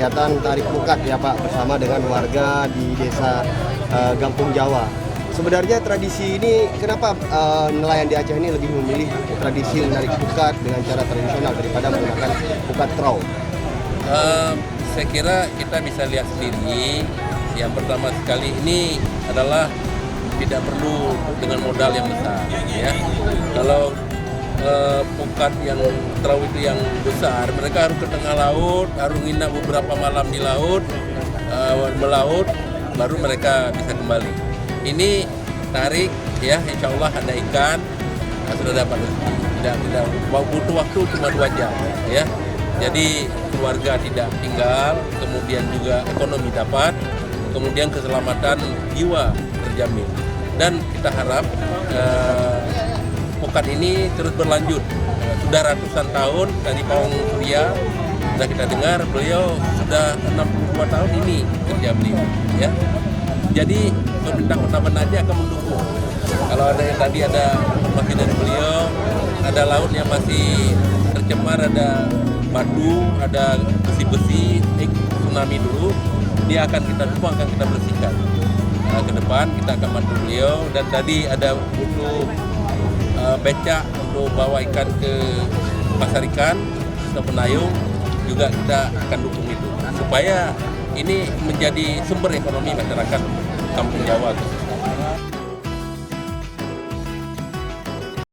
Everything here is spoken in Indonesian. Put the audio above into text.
kegiatan tarik pukat ya Pak bersama dengan warga di desa Gampung Jawa. Sebenarnya tradisi ini kenapa nelayan di Aceh ini lebih memilih tradisi menarik pukat dengan cara tradisional daripada menggunakan pukat trol? Saya kira kita bisa lihat sendiri. Yang pertama sekali ini adalah tidak perlu dengan modal yang besar, ya. Kalau pukat yang trau itu yang besar, mereka harus ke tengah laut, harus nginap beberapa malam di laut, melaut, baru mereka bisa kembali. Ini tarik, ya, insya Allah ada ikan, sudah dapat rezeki. Tidak butuh waktu cuma 2 jam, ya. Jadi keluarga tidak tinggal, kemudian juga ekonomi dapat, kemudian keselamatan jiwa terjamin. Dan kita harap pukat ini terus berlanjut. Sudah ratusan tahun dari Pawang Surya, sudah kita dengar beliau sudah 62 tahun ini kerja beliau, ya. Jadi pemerintah Kota Banda Aceh akan mendukung. Kalau ada yang tadi ada informasi dari beliau, ada laut yang masih tercemar, ada batu, ada besi-besi, tsunami dulu, dia akan kita dukung, akan kita bersihkan. Ke depan kita akan bantu beliau, dan tadi ada butuh becak untuk bawa ikan ke pasar ikan atau penayung, juga kita akan dukung itu supaya ini menjadi sumber ekonomi masyarakat Kampung Jawa.